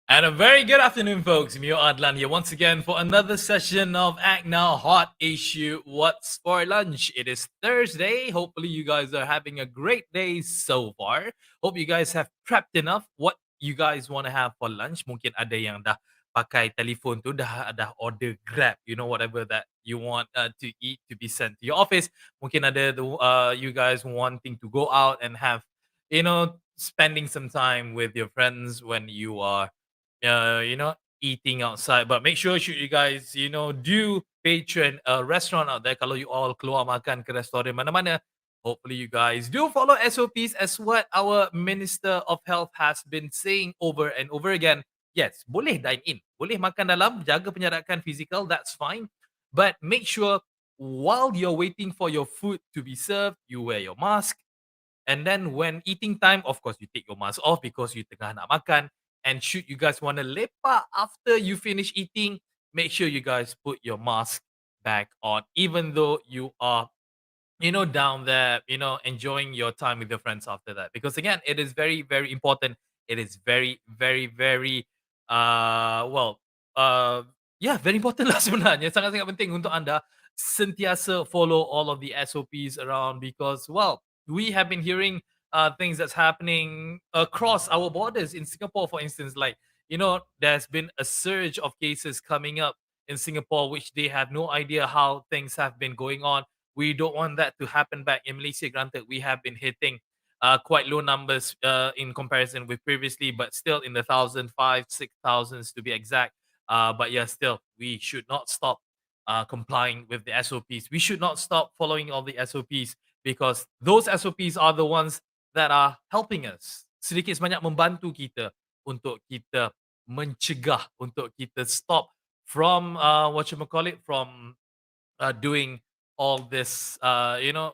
And a very good afternoon, folks. Mio Adlan here once again for another session of ACTnow Hot Issue. What's for lunch? It is Thursday. Hopefully, you guys are having a great day so far. Hope you guys have prepped enough what you guys want to have for lunch. Mungkin ada yang dah pakai telefon tu, dah order Grab, whatever that you want to eat to be sent to your office. Mungkin ada you guys wanting to go out and have, spending some time with your friends when you are eating outside. But make sure should you guys, do patron a restaurant out there. Kalau you all keluar makan ke restoran mana-mana, hopefully you guys do follow SOPs as what our Minister of Health has been saying over and over again. Yes, boleh dine in, boleh makan dalam, jaga penjarakan physical, that's fine. But make sure while you're waiting for your food to be served, you wear your mask. And then when eating time, of course, you take your mask off because you tengah nak makan. And should you guys want to lepak after you finish eating, make sure you guys put your mask back on, even though you are, down there, enjoying your time with your friends after that. Because again, it is very, very important. It is very, very, very, well, uh, yeah, very important lah sebenarnya. Sangat-sangat penting untuk anda sentiasa follow all of the SOPs around because, well, we have been hearing things that's happening across our borders in Singapore, for instance. Like, there's been a surge of cases coming up in Singapore, which they have no idea how things have been going on. We don't want that to happen back in Malaysia. Granted, we have been hitting quite low numbers in comparison with previously, but still in the thousand, five, 6,000s to be exact. But yeah, still, we should not stop complying with the SOPs. We should not stop following all the SOPs because those SOPs are the ones that are helping us sedikit sebanyak membantu kita untuk kita mencegah, untuk kita stop from what you call it, from doing all this,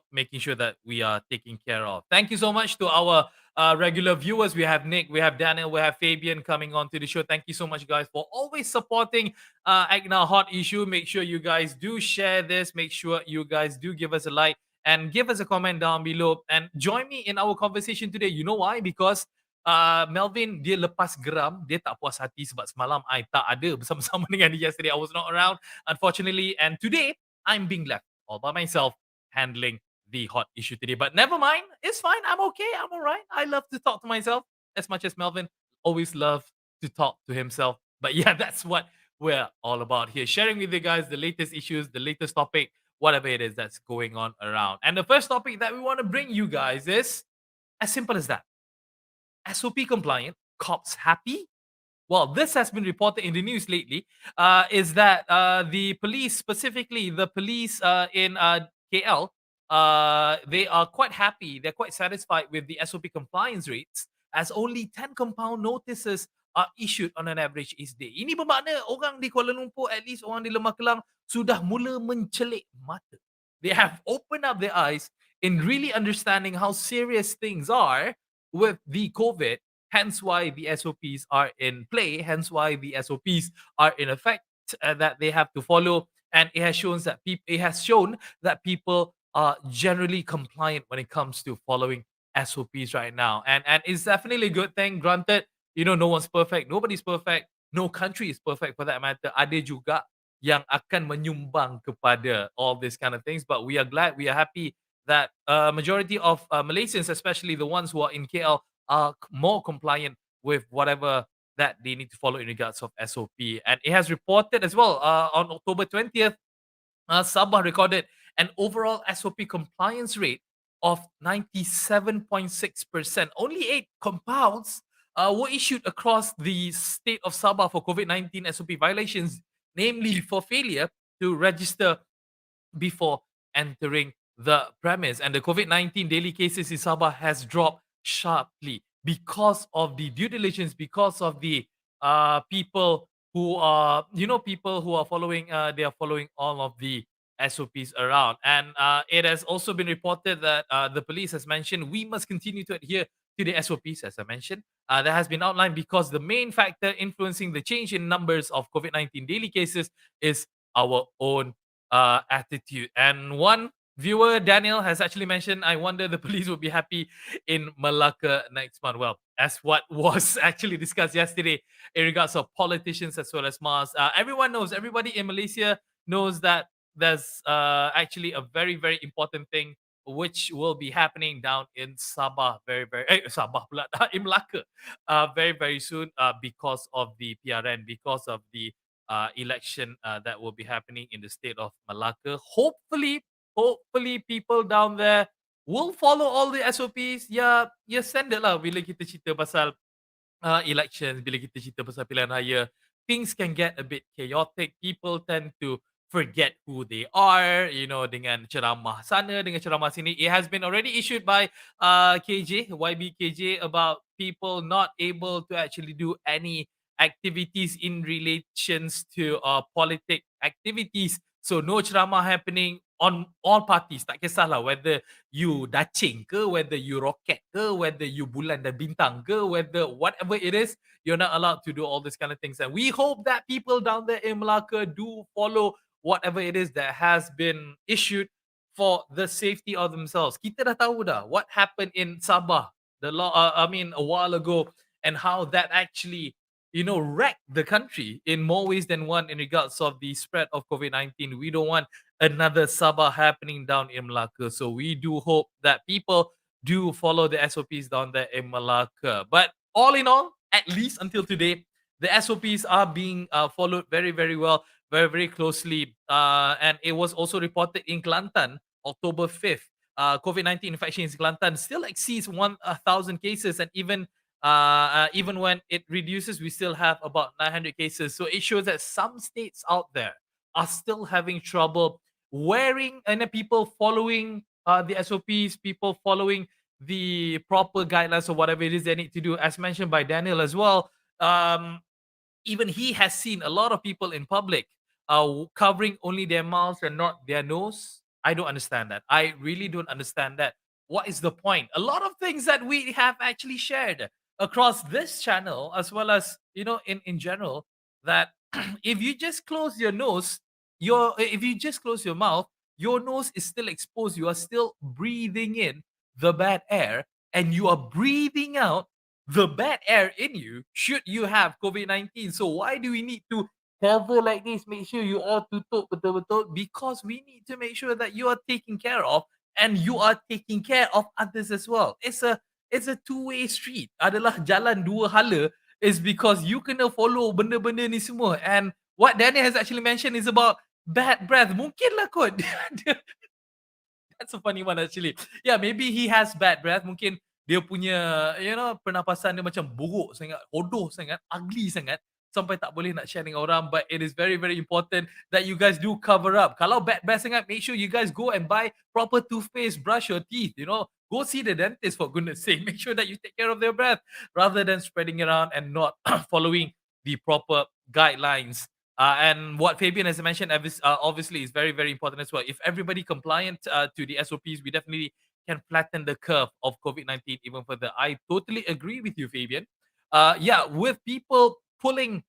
making sure that we are taken care of. Thank you so much to our regular viewers. We have Nick, we have Daniel, we have Fabian coming on to the show. Thank you so much, guys, for always supporting ACTnow Hot Issue. Make sure you guys do share this. Make sure you guys do give us a like and give us a comment down below. And join me in our conversation today. You know why? Because Melvin dia lepas geram, dia tak puas hati sebab semalam I tak ada bersama-sama dengan dia yesterday. I was not around, unfortunately. And today, I'm being left all by myself handling the hot issue today. But never mind, it's fine. I'm okay. I'm all right. I love to talk to myself as much as Melvin always loved to talk to himself. But yeah, that's what we're all about here, sharing with you guys the latest issues, the latest topic, whatever it is that's going on around. And the first topic that we want to bring you guys is as simple as that. SOP compliant, cops happy. Well, this has been reported in the news lately. Is that the police, specifically the police in KL, they are quite happy. They're quite satisfied with the SOP compliance rates, as only 10 compound notices are issued on an average each day. Ini bermakna orang di Kuala Lumpur, at least orang di Lemah Kelang, sudah mula mencelik mata. They have opened up their eyes in really understanding how serious things are with the COVID. Hence why the SOPs are in play. Hence why the SOPs are in effect that they have to follow. And it has shown that people are generally compliant when it comes to following SOPs right now. And it's definitely a good thing. Granted, no one's perfect. Nobody's perfect. No country is perfect for that matter. Ada juga yang akan menyumbang kepada all these kind of things. But we are glad, we are happy that majority of Malaysians, especially the ones who are in KL, are more compliant with whatever that they need to follow in regards of SOP. And it has reported as well on October 20th, Sabah recorded an overall SOP compliance rate of 97.6%. Only 8 compounds were issued across the state of Sabah for COVID-19 SOP violations, namely for failure to register before entering the premise. And the COVID-19 daily cases in Sabah has dropped sharply because of the due diligence, because of the people who are, people who are following, they are following all of the SOPs around. And it has also been reported that the police has mentioned we must continue to adhere to the SOPs, as I mentioned. That has been outlined because the main factor influencing the change in numbers of COVID-19 daily cases is our own attitude. And one Viewer Daniel has actually mentioned, I wonder the police will be happy in Malacca next month. Well, as what was actually discussed yesterday in regards of politicians as well as masks. Everyone knows, everybody in Malaysia knows that there's actually a very, very important thing which will be happening down in Sabah Sabah pula, in Malacca very, very soon because of the PRN, because of the election that will be happening in the state of Malacca. Hopefully people down there will follow all the SOPs. Ya, ya standard lah bila kita cerita pasal elections, bila kita cerita pasal pilihan raya, things can get a bit chaotic. People tend to forget who they are, dengan ceramah sana, dengan ceramah sini. It has been already issued by KJ, YBKJ, about people not able to actually do any activities in relations to politic activities. So no ceramah happening on all parties. Tak kisahlah whether you dacing ke, whether you rocket ke, whether you bulan dan bintang ke, whether whatever it is, you're not allowed to do all these kind of things. And we hope that people down there in Malacca do follow whatever it is that has been issued for the safety of themselves. Kita dah tahu dah what happened in Sabah, a while ago, and how that actually, wrecked the country in more ways than one in regards of the spread of COVID-19. We don't want another Sabah happening down in Malacca. So we do hope that people do follow the SOPs down there in Malacca. But all in all, at least until today, the SOPs are being followed very, very well, very, very closely. And it was also reported in Kelantan, October 5th. COVID-19 infection in Kelantan still exceeds 1,000 cases, and even when it reduces, we still have about 900 cases. So it shows that some states out there are still having trouble wearing, and people following the SOPs, people following the proper guidelines or whatever it is they need to do. As mentioned by Daniel as well, even he has seen a lot of people in public covering only their mouths and not their nose. I don't understand that. I really don't understand that. What is the point? A lot of things that we have actually shared across this channel, as well as in general, that if you just close your nose, if you just close your mouth, your nose is still exposed. You are still breathing in the bad air, and you are breathing out the bad air in you should you have COVID-19. So why do we need to cover like this? Make sure you all tutup betul-betul, because we need to make sure that you are taken care of and you are taking care of others as well. It's a two-way street. Adalah jalan dua hala, is because you kena follow benda-benda ni semua. And what Daniel has actually mentioned is about bad breath. Mungkinlah kot dia That's a funny one actually. Yeah, maybe he has bad breath. Mungkin dia punya, pernafasan dia macam buruk sangat, hodoh sangat, ugly sangat, sampai tak boleh nak share dengan orang. But it is very, very important that you guys do cover up. Kalau bad breath sangat, make sure you guys go and buy proper toothpaste, brush your teeth, Go see the dentist, for goodness sake. Make sure that you take care of their breath rather than spreading it around and not following the proper guidelines. And what Fabian has mentioned, obviously, is very, very important as well. If everybody compliant to the SOPs, we definitely can flatten the curve of COVID-19 even further. I totally agree with you, Fabian. Yeah, with people pulling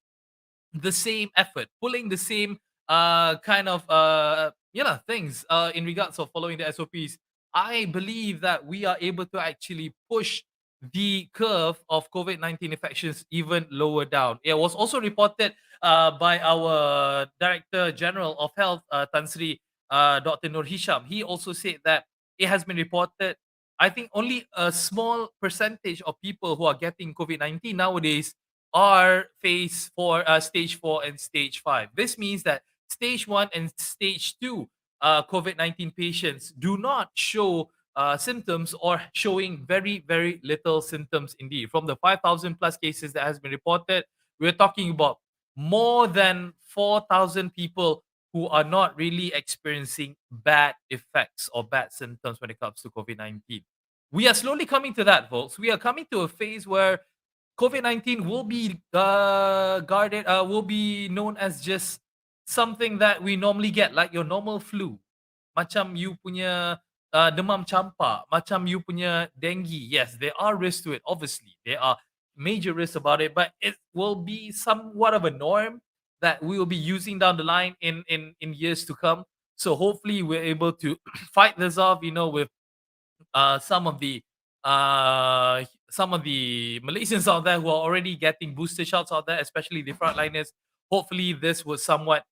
the same effort, pulling the same kind of things in regards of following the SOPs, I believe that we are able to actually push the curve of COVID-19 infections even lower down. It was also reported by our Director General of Health, Tan Sri, Dr. Nur Hisham. He also said that it has been reported, I think only a small percentage of people who are getting COVID-19 nowadays are stage 4 and stage 5. This means that stage 1 and stage 2 COVID-19 patients do not show symptoms, or showing very, very little symptoms indeed. From the 5,000 plus cases that has been reported, we're talking about more than 4,000 people who are not really experiencing bad effects or bad symptoms when it comes to COVID-19. We are slowly coming to that, folks. We are coming to a phase where COVID-19 will be will be known as just something that we normally get, like your normal flu. Macam you punya demam campak, macam you punya dengue. Yes, there are risks to it. Obviously, there are major risks about it, but it will be somewhat of a norm that we will be using down the line in years to come. So hopefully we're able to fight this off, with uh, some of the some of the Malaysians out there who are already getting booster shots out there, especially the frontliners. Hopefully, this will somewhat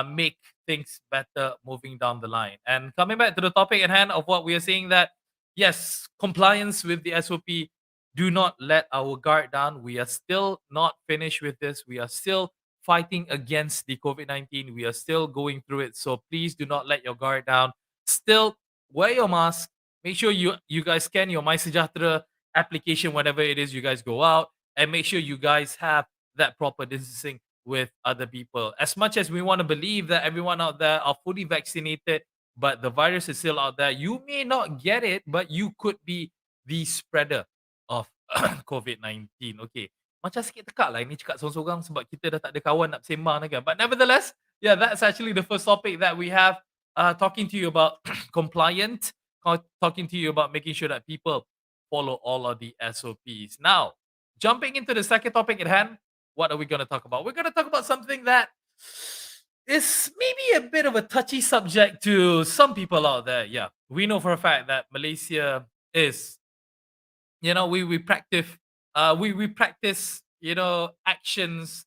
make things better moving down the line. And coming back to the topic at hand of what we are saying, that yes, compliance with the SOP. Do not let our guard down. We are still not finished with this. We are still fighting against the COVID-19. We are still going through it. So please do not let your guard down. Still wear your mask. Make sure you guys scan your My Sejahtera application whenever it is you guys go out, and make sure you guys have that proper distancing with other people. As much as we want to believe that everyone out there are fully vaccinated, but the virus is still out there. You may not get it, but you could be the spreader of COVID-19. Okay. Macam sikit tekak lah ini cakap sorang-sorang sebab kita dah tak ada kawan nak bersembang kan. But nevertheless, yeah, that's actually the first topic that we have, talking to you about compliant, talking to you about making sure that people follow all of the SOPs. Now, jumping into the second topic at hand, what are we going to talk about? We're going to talk about something that is maybe a bit of a touchy subject to some people out there. Yeah, we know for a fact that Malaysia is, we practice, we practice, actions,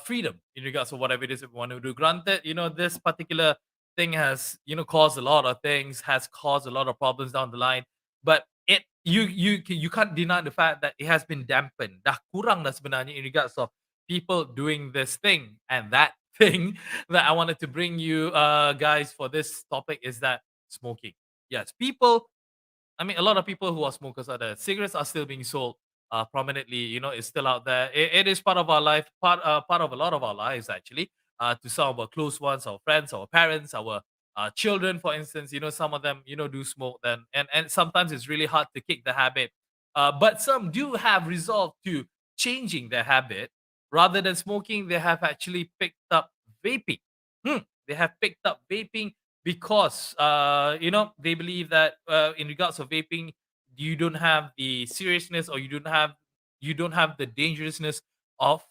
freedom in regards to whatever it is that we want to do. Granted, this particular thing has, caused a lot of things, has caused a lot of problems down the line, but you can't deny the fact that it has been dampened. Dah kurang dah sebenarnya in regards of people doing this thing. And that thing that I wanted to bring you guys for this topic is that smoking. Yes, people, I mean, a lot of people who are smokers are there. Cigarettes are still being sold prominently. It's still out there. It is part of our life, part of a lot of our lives actually. To some of our close ones, our friends, our parents, our children, for instance. Some of them, do smoke. Then and sometimes it's really hard to kick the habit. But some do have resolved to changing their habit. Rather than smoking, they have actually picked up vaping. They have picked up vaping because they believe that in regards of vaping, you don't have the seriousness, or you don't have the dangerousness of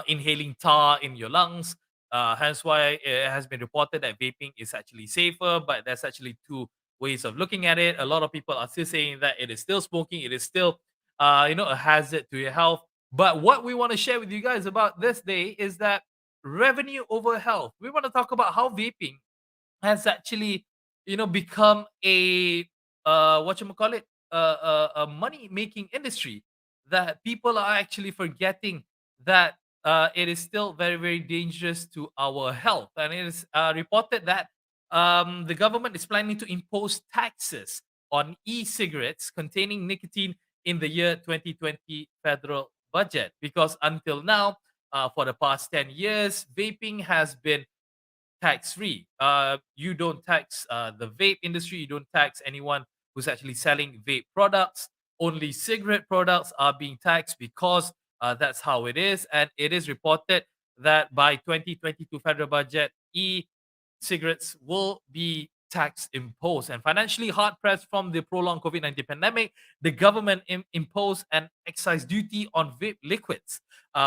inhaling tar in your lungs. Hence why it has been reported that vaping is actually safer, but there's actually two ways of looking at it. A lot of people are still saying that it is still smoking, it is still a hazard to your health. But what we want to share with you guys about this day is that revenue over health. We want to talk about how vaping has actually, become a what you call it, a money making industry, that people are actually forgetting that it is still very very dangerous to our health. And it is reported that the government is planning to impose taxes on e-cigarettes containing nicotine in the year 2020 federal budget, because until now, for the past 10 years, vaping has been tax free. You don't tax the vape industry. You don't tax anyone who's actually selling vape products. Only cigarette products are being taxed, because that's how it is. And it is reported that by 2022 federal budget, cigarettes will be tax imposed. And financially hard pressed from the prolonged COVID-19 pandemic, the government imposed an excise duty on vape liquids,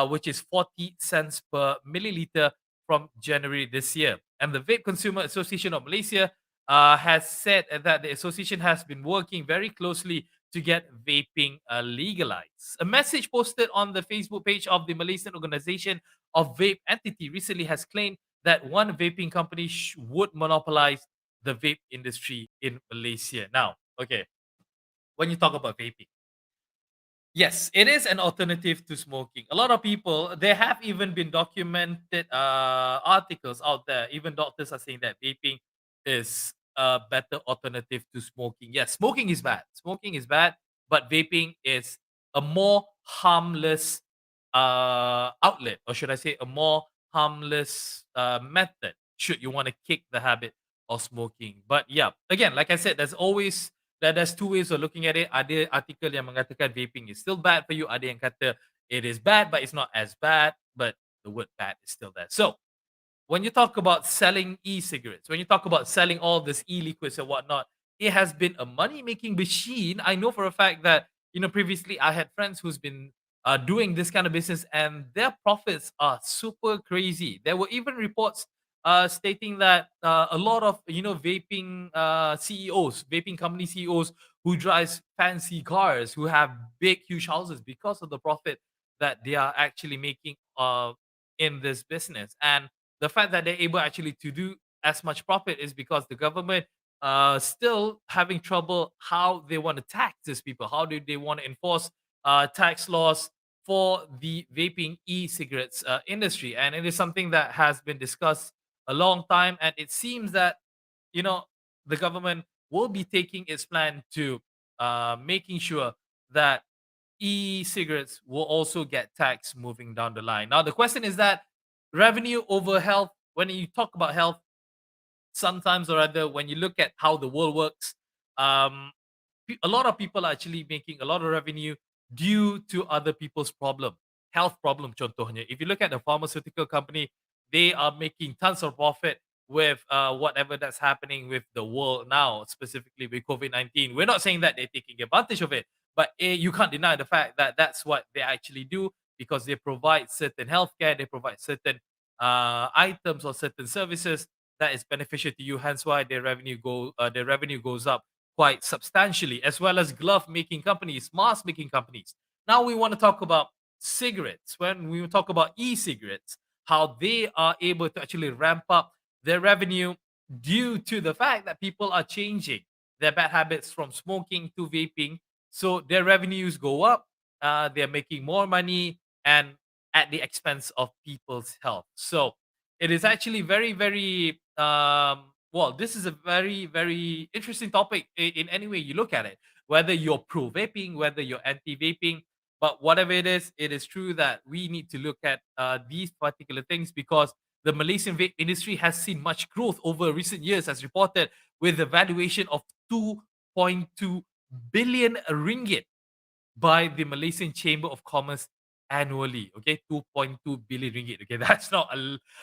which is 40 cents per milliliter from January this year. And the Vape Consumer Association of Malaysia has said that the association has been working very closely to get vaping legalized. A message posted on the Facebook page of the Malaysian Organization of Vape Entity recently has claimed that one vaping company would monopolize the vape industry in Malaysia. Now, okay, when you talk about vaping, yes, it is an alternative to smoking. A lot of people, there have even been documented articles out there. Even doctors are saying that vaping is a better alternative to smoking. Yes, smoking is bad. Smoking is bad, but vaping is a more harmless outlet, or should I say, a more harmless method. Should you want to kick the habit of smoking? But yeah, again, like I said, there's two ways of looking at it. Ada artikel yang mengatakan vaping is still bad for you. Ada yang kata it is bad, but it's not as bad. But the word bad is still there. So when you talk about selling e-cigarettes, when you talk about selling all this e-liquids and whatnot, it has been a money-making machine. I know for a fact that previously I had friends who's been doing this kind of business, and their profits are super crazy. There were even reports stating that a lot of vaping CEOs, vaping company CEOs who drives fancy cars, who have big huge houses because of the profit that they are actually making in this business. And the fact that they're able actually to do as much profit is because the government still having trouble how they want to tax these people. How do they want to enforce tax laws for the vaping e-cigarettes industry? And it is something that has been discussed a long time, and it seems that you know the government will be taking its plan to making sure that e-cigarettes will also get taxed moving down the line. Now the question is that revenue over health. When you talk about health, sometimes or other, when you look at how the world works, um, a lot of people are actually making a lot of revenue due to other people's problem, health problem contohnya. If you look at the pharmaceutical company, they are making tons of profit with whatever that's happening with the world now, specifically with COVID-19. We're not saying that they're taking advantage of it, but you can't deny the fact that that's what they actually do, because they provide certain healthcare, they provide certain items or certain services that is beneficial to you. Hence why their revenue goes up quite substantially, as well as glove making companies, mask making companies. Now we want to talk about cigarettes. When we talk about e-cigarettes, how they are able to actually ramp up their revenue due to the fact that people are changing their bad habits from smoking to vaping. So their revenues go up, they're making more money, and at the expense of people's health. So it is actually very, very well, this is a very, very interesting topic in any way you look at it. Whether you're pro vaping, whether you're anti vaping, but whatever it is true that we need to look at these particular things, because the Malaysian vape industry has seen much growth over recent years, as reported, with a valuation of 2.2 billion ringgit by the Malaysian Chamber of Commerce annually. Okay, 2.2 billion ringgit. Okay, that's not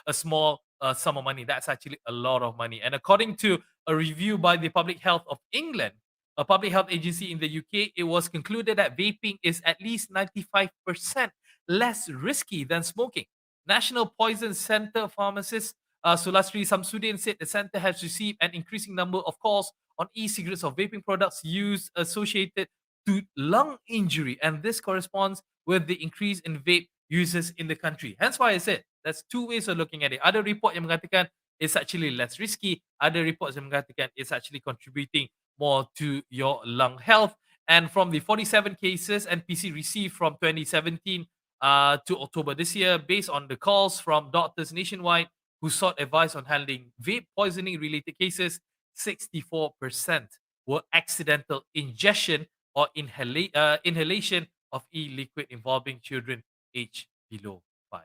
a small sum of money. That's actually a lot of money. And according to a review by the Public Health of England, a public health agency in the UK, it was concluded that vaping is at least 95% less risky than smoking. National Poison Center pharmacist Sulastri Samsudin said the center has received an increasing number of calls on e-cigarettes or vaping products used associated to lung injury, and this corresponds with the increase in vape users in the country. Hence why I said that's two ways of looking at it. Ada report yang mengatakan it's actually less risky. Ada reports yang mengatakan it's actually contributing more to your lung health. And from the 47 cases NPC received from 2017 to October this year, based on the calls from doctors nationwide who sought advice on handling vape poisoning related cases, 64% were accidental ingestion or inhalation of e-liquid involving children aged below 5.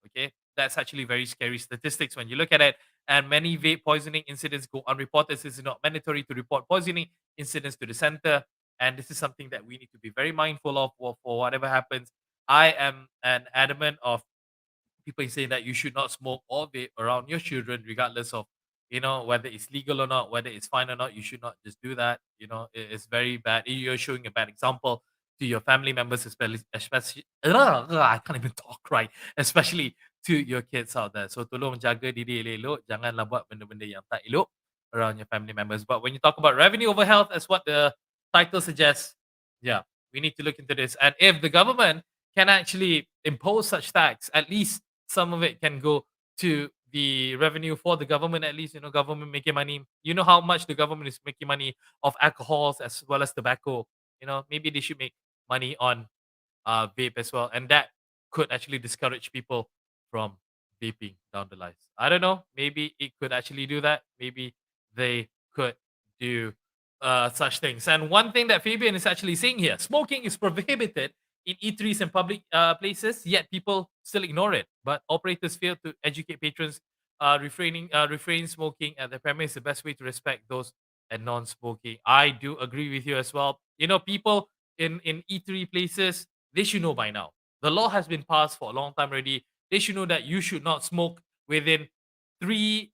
Okay, that's actually very scary statistics when you look at it. And many vape poisoning incidents go unreported. This is not mandatory to report poisoning incidents to the center, and this is something that we need to be very mindful of for whatever happens. I am an adamant of people saying that you should not smoke or vape around your children, regardless of whether it's legal or not, whether it's fine or not. You should not just do that. It's very bad. You're showing a bad example to your family members, especially I can't even talk right, especially to your kids out there. So tolong jaga diri elok, janganlah buat benda-benda yang tak elok around your family members. But when you talk about revenue over health, as what the title suggests, yeah, we need to look into this. And if the government can actually impose such tax, at least some of it can go to the revenue for the government. At least government making money. You know how much the government is making money of alcohols as well as tobacco. Maybe they should make money on vape as well, and that could actually discourage people from vaping down the line. I don't know. Maybe it could actually do that. Maybe they could do such things. And one thing that Fabian is actually saying here: smoking is prohibited in eateries and public places, yet people still ignore it. But operators fail to educate patrons. Refrain smoking at the premise is the best way to respect those and non-smoking. I do agree with you as well. People in eatery places, they should know by now. The law has been passed for a long time already. They should know that you should not smoke within 3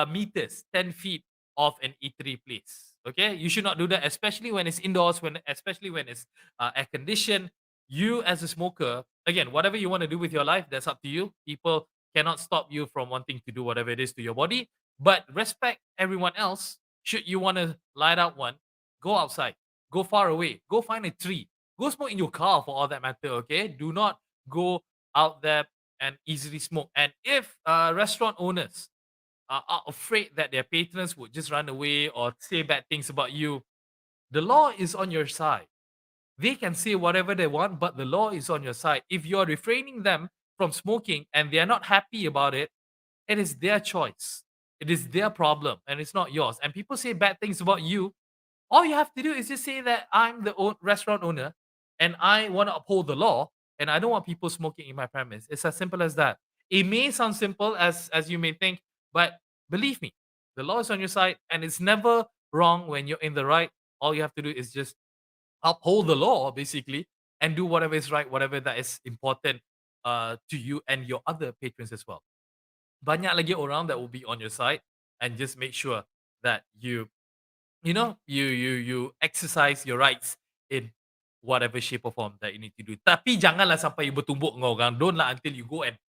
meters, 10 feet of an eatery place. Okay, you should not do that, especially when it's indoors, especially when it's air conditioned. You as a smoker, again, whatever you want to do with your life, that's up to you. People cannot stop you from wanting to do whatever it is to your body, but respect everyone else. Should you want to light out one, go outside, go far away, go find a tree, go smoke in your car for all that matter. Okay, do not go out there and easily smoke. And if restaurant owners are afraid that their patrons would just run away or say bad things about you, the law is on your side. They can say whatever they want, but the law is on your side. If you're refraining them from smoking and they're not happy about it, it is their choice. It is their problem and it's not yours. And people say bad things about you. All you have to do is just say that I'm the restaurant owner and I want to uphold the law and I don't want people smoking in my premise. It's as simple as that. It may sound simple as you may think, but believe me, the law is on your side and it's never wrong when you're in the right. All you have to do is just uphold the law basically and do whatever is right, whatever that is important to you and your other patrons as well. Banyak lagi orang that will be on your side, and just make sure that you exercise your rights in whatever shape or form that you need to do. Tapi janganlah sampai you bertumbuk dengan orang. Don't lah until you go and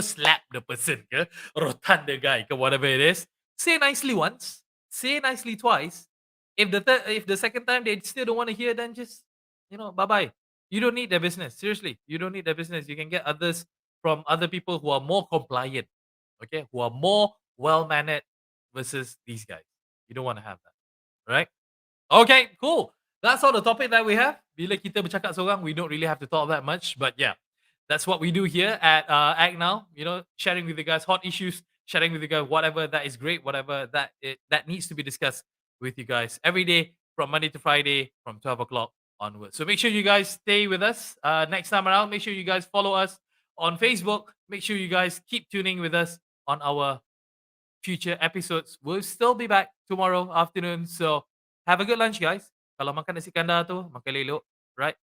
slap the person ke, rotan the guy ke, whatever it is. Say nicely once, say nicely twice. If the second time they still don't want to hear, then just bye bye. You don't need their business. Seriously, you don't need their business. You can get others from other people who are more compliant, okay, who are more well mannered versus these guys. You don't want to have that, right? Okay, cool. That's all the topic that we have. Bila kita bercakap seorang, we don't really have to talk that much. But yeah, that's what we do here at ACTnow. Sharing with you guys hot issues, sharing with you guys whatever that is great, whatever that needs to be discussed with you guys every day from Monday to Friday from 12 o'clock onwards. So make sure you guys stay with us next time around. Make sure you guys follow us on Facebook. Make sure you guys keep tuning with us on our future episodes. We'll still be back tomorrow afternoon. So have a good lunch, guys. Kalau makan nasi kandar tu, makan lelok, right?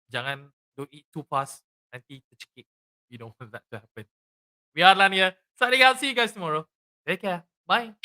Don't eat too fast. Nanti tercekik. You don't want that to happen. We are Lania. Signing out. See you guys tomorrow. Take care. Bye.